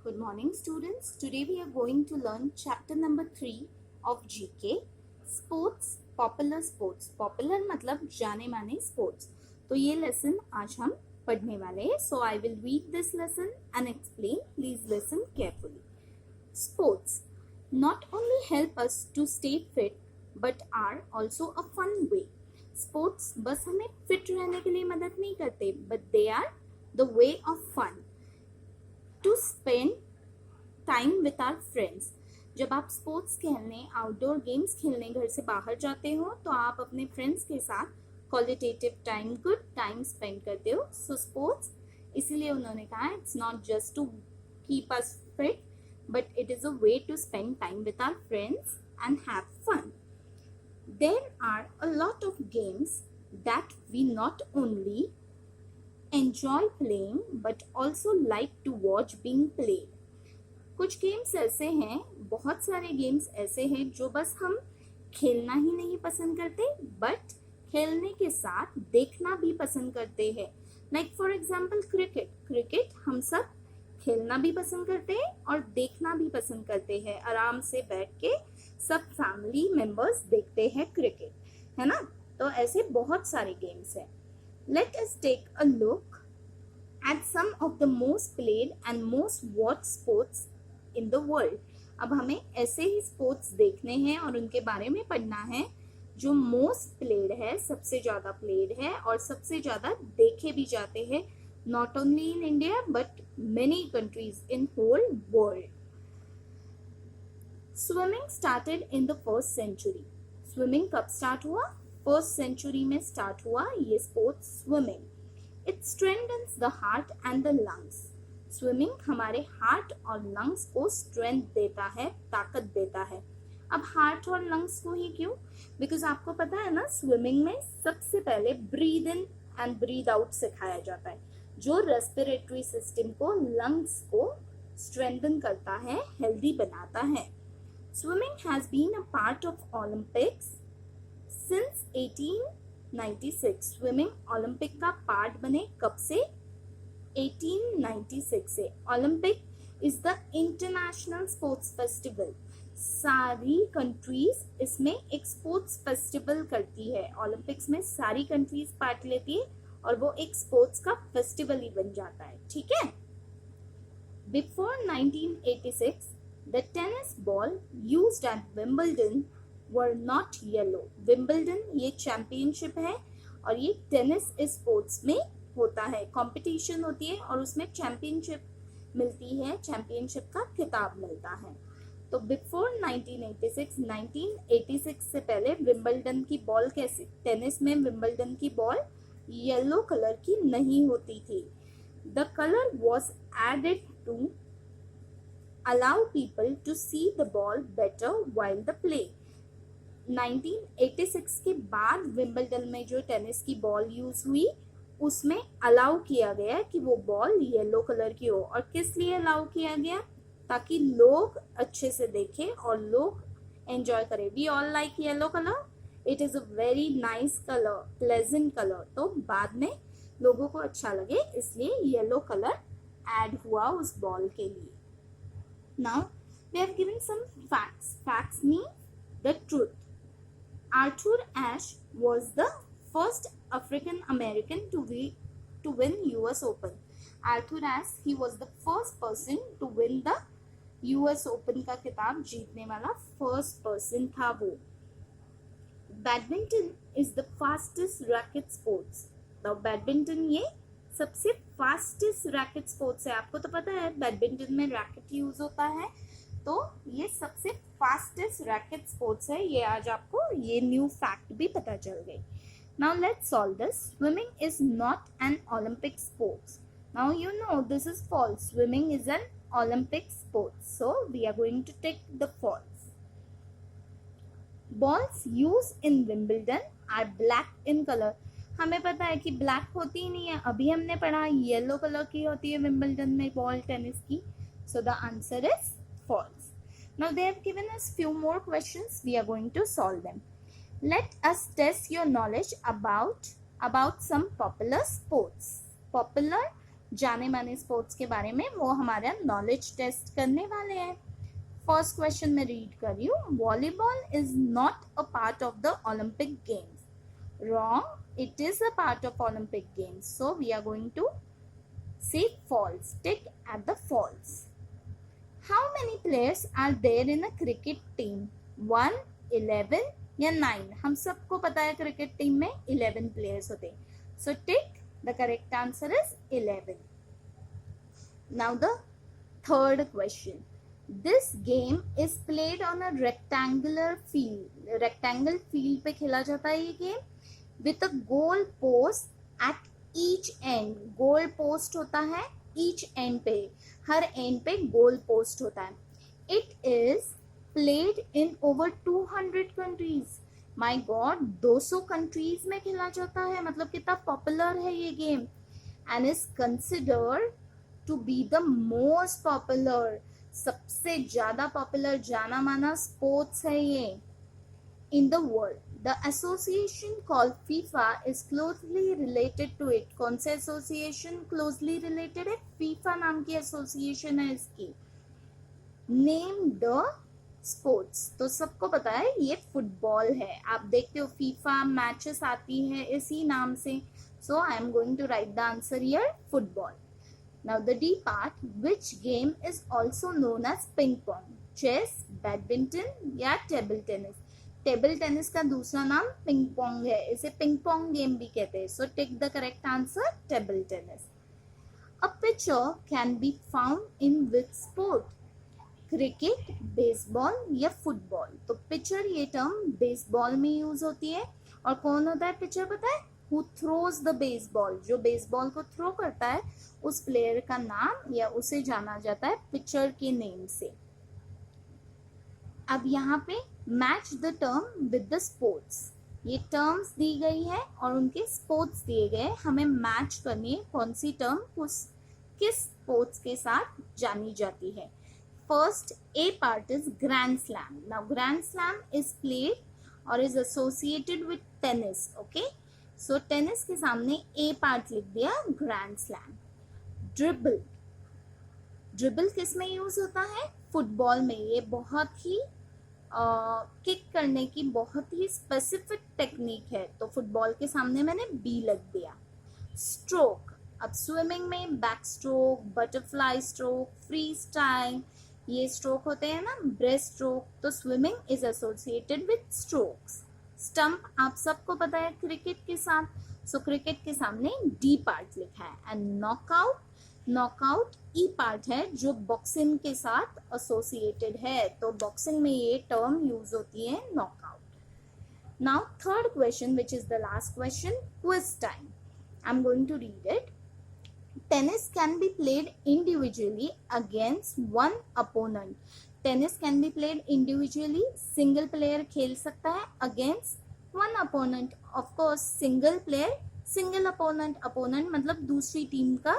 Good morning, students. Today we are going to learn chapter number 3 of GK, Sports, Popular Sports. Popular मतलब जाने माने sports. तो ये lesson आज हम पढ़ने वाले हैं. So I will read this lesson and explain. Please listen carefully. Sports not only help us to stay fit but are also a fun way. Sports बस हमें fit रहने के लिए मदद नहीं करते, but they are the way of fun. To spend time with our friends. जब आप स्पोर्ट्स खेलने, आउटडोर गेम्स खेलने घर से बाहर जाते हो तो आप अपने फ्रेंड्स के साथ qualitative time, good time spend करते हो. सो स्पोर्ट्स, इसीलिए उन्होंने कहा it's not just to keep us fit but it is a way to spend time with our friends and have fun. There are a lot of games that we not only enjoy playing but also like to watch being played. कुछ games ऐसे हैं, बहुत सारे games ऐसे हैं जो बस हम खेलना ही नहीं पसंद करते बट खेलने के साथ देखना भी पसंद करते हैं. लाइक फॉर एग्जाम्पल क्रिकेट हम सब खेलना भी पसंद करते हैं और देखना भी पसंद करते हैं. आराम से बैठ के सब फैमिली मेंबर्स देखते हैं क्रिकेट, है ना. तो ऐसे बहुत सारे गेम्स हैं. Let us take a look at some of the most played and most watched sports in the world. अब हमें ऐसे ही स्पोर्ट्स देखने हैं और उनके बारे में पढ़ना है जो मोस्ट प्लेड है, सबसे ज़्यादा प्लेड है और सबसे ज़्यादा देखे भी जाते हैं, not only in India but many countries in whole world. Swimming started in the first century. Swimming कब स्टार्ट हुआ? फर्स्ट सेंचुरी में स्टार्ट हुआ ये sports swimming. It strengthens the heart and the lungs. Swimming हमारे heart और lungs को strength देता है, ताकत देता है. अब हार्ट और लंग्स को ही क्यों? बिकॉज आपको पता है ना, स्विमिंग में सबसे पहले breathe in and breathe out सिखाया जाता है जो रेस्पिरेटरी सिस्टम को, लंग्स को स्ट्रेंथन करता है, हेल्दी बनाता है. Swimming has been a part of Olympics since 1896. Swimming Olympic का पार्ट बने कब से? 1896 से. Olympic is the international sports festival. सारी कंट्रीज इसमें एक स्पोर्ट्स फेस्टिवल करती है. ओलंपिक्स में सारी कंट्रीज पार्ट लेती है और वो एक स्पोर्ट्स का फेस्टिवल ही बन जाता है, ठीक है. Before 1986 the tennis ball used eight Wimbledon were not yellow. Wimbledon ये चैंपियनशिप है और ये टेनिस स्पोर्ट्स में होता है, कंपटीशन होती है और उसमें चैंपियनशिप मिलती है, चैंपियनशिप का खिताब मिलता है. तो बिफोर 1986 से पहले विंबलडन की बॉल कैसी, टेनिस में विंबलडन की बॉल येलो कलर की नहीं होती थी. The colour was added to allow people to see the ball better while the play. 1986 के बाद विंबलडन में जो टेनिस की बॉल यूज हुई उसमें अलाउ किया गया कि वो बॉल येलो कलर की हो. और किस लिए अलाउ किया गया? ताकि लोग अच्छे से देखें और लोग एंजॉय करें. We all like yellow colour, it is a very nice colour, pleasant colour. तो बाद में लोगों को अच्छा लगे इसलिए येलो कलर ऐड हुआ उस बॉल के लिए. Now we have given some facts. Facts mean the truth. Arthur Ashe was the first African American to win US Open. Arthur Ashe, he was the first person to win the US Open का खिताब जीतने वाला first person था वो. Badminton is the fastest racket sports. Now badminton ये सबसे fastest racket sports है. आपको तो पता है बैडमिंटन में रैकेट यूज होता है, तो ये सबसे फास्टेस्ट रैकेट स्पोर्ट्स है. ये आज आपको ये न्यू फैक्ट भी पता चल गई. Now let's solve this. Swimming is not an Olympic sports. Now you know this is false. Swimming is an Olympic sports, so we are going to take the false. Balls use in Wimbledon are black in colour. हमें पता है कि black होती ही नहीं है, अभी हमने पढ़ा येलो कलर की होती है विंबलडन में बॉल टेनिस की. So the answer is false. Now they have given us few more questions. We are going to solve them. Let us test your knowledge about some popular sports. Popular जाने माने sports के बारे में, वो हमारा knowledge test करने वाले हैं। फर्स्ट क्वेश्चन में रीड कर रही हूँ, volleyball is not a part of the Olympic games. Wrong, it is a part of Olympic games, so we are going to say false. Tick at the false. How many players are there in a cricket team? 1, 11 या 9? हम सबको पता है cricket team में 11 players होते हैं, so tick. The correct answer is 11. Now the third question. This game is played on a rectangular field. rectangle field पे खेला जाता है ये game with a goal post at each end. Goal post होता है each end पे, हर end पे goal post होता है. It is played in over 200 countries. My God, 200 countries में खेला जाता है, मतलब कितना पॉपुलर है ये game. And is considered to be the most popular. सबसे ज्यादा पॉपुलर जाना माना स्पोर्ट्स है ये in the world. The association called FIFA is closely related to it. कौन से association closely related है? FIFA नाम की association है इसकी. Name the sports. तो सबको पता है ये फुटबॉल है. आप देखते हो FIFA मैचेस आती है इसी नाम से. So I am going to write the answer here, football. Now the D part, which game is also known as ping pong? Chess, badminton या table tennis? टेबल टेनिस का दूसरा नाम पिंग पोंग है, इसे पिंग पोंग गेम भी कहते हैं. So take the correct answer, table tennis. A pitcher can be found in which sport? Cricket, baseball या फुटबॉल? तो पिचर ये टर्म बेसबॉल में यूज होती है. और कौन होता है पिचर पता है? Who throws the baseball. जो बेसबॉल को थ्रो करता है उस प्लेयर का नाम या उसे जाना जाता है पिचर के नेम से. अब यहाँ पे match the term with the sports. ये टर्म्स दी गई है और उनके स्पोर्ट्स दिए गए. हमें मैच करनी है कौन सी टर्म किस स्पोर्ट्स के साथ जानी जाती है. First A part is grand slam. Now grand slam is played और is associated with tennis. Okay, so tennis के सामने ए पार्ट लिख दिया, ग्रैंड स्लैम. ड्रिबल, ड्रिबल किस में यूज होता है? फुटबॉल में. ये बहुत ही किक करने की बहुत ही स्पेसिफिक टेक्निक है, तो फुटबॉल के सामने मैंने बी लग दिया. स्ट्रोक, अब स्विमिंग में back stroke, butterfly stroke, free style, ये स्ट्रोक होते हैं ना, ब्रेस्ट स्ट्रोक. तो swimming is associated with strokes. Stump आप सबको पता है क्रिकेट के साथ, सो क्रिकेट के सामने डी पार्ट लिखा है. And knockout, knockout E part है जो बॉक्सिंग के साथ एसोसिएटेड है, तो बॉक्सिंग में ये टर्म यूज होती है knockout. Now third question which is the last question, quiz time. I am going to read it. Tennis can be played individually against one opponent. Tennis can be played individually, single player खेल सकता है against one opponent. Of course single player, single opponent, opponent मतलब दूसरी team का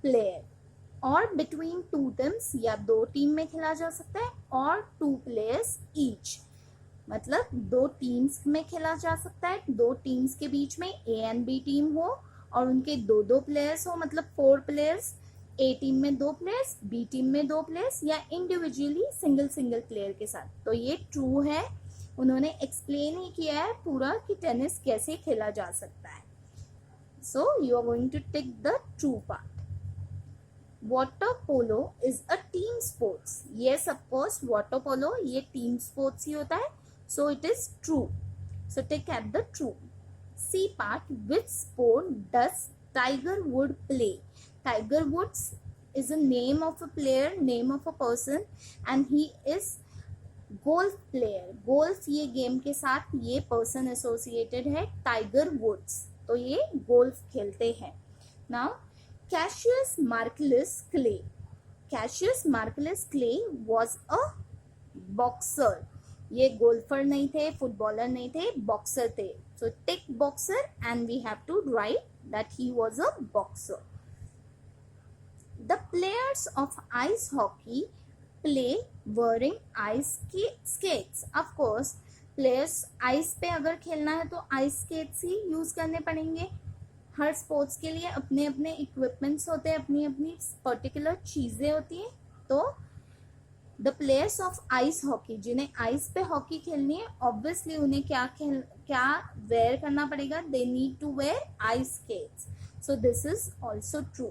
player. और between two teams, या दो team में खेला जा सकता है, और टू प्लेयर्स ईच, मतलब दो टीम्स में खेला जा सकता है. दो टीम्स के बीच में ए एंड बी टीम हो और उनके दो दो प्लेयर्स हो, मतलब 4 प्लेयर्स. ए टीम में 2 प्लेयर्स, बी टीम में 2 प्लेयर्स, या इंडिविजुअली सिंगल सिंगल प्लेयर के साथ. तो ये ट्रू है. उन्होंने एक्सप्लेन ही किया है पूरा कि टेनिस कैसे खेला जा सकता है. So you are going to tick the true part. Water polo is a team sports. Yes of course water polo ये टीम स्पोर्ट्स ही होता है, so it is true. So take at the true. C part, which sport does Tiger Wood play? Tiger Woods is a name of a player, name of a person, and he is golf player. Golf ये game के साथ ये person associated है, Tiger Woods. तो ये golf खेलते हैं. Now Cassius Marcellus Clay. Cassius Marcellus Clay was a boxer. ये गोल्फर नहीं थे, फुटबॉलर नहीं थे, बॉक्सर थे. So take boxer and we have to write that he was a boxer. The players of ice hockey play wearing ice skates. Of course, players ice पे अगर खेलना है तो ice skates ही use करने पड़ेंगे. हर स्पोर्ट्स के लिए अपने अपने इक्विपमेंट्स होते हैं, अपनी अपनी पर्टिकुलर चीज़ें होती हैं। तो the players of ice hockey, जिन्हें आइस पे हॉकी खेलनी है, ऑब्वियसली उन्हें क्या वेयर करना पड़ेगा, they need to wear ice skates. So this is also true.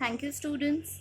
Thank you students.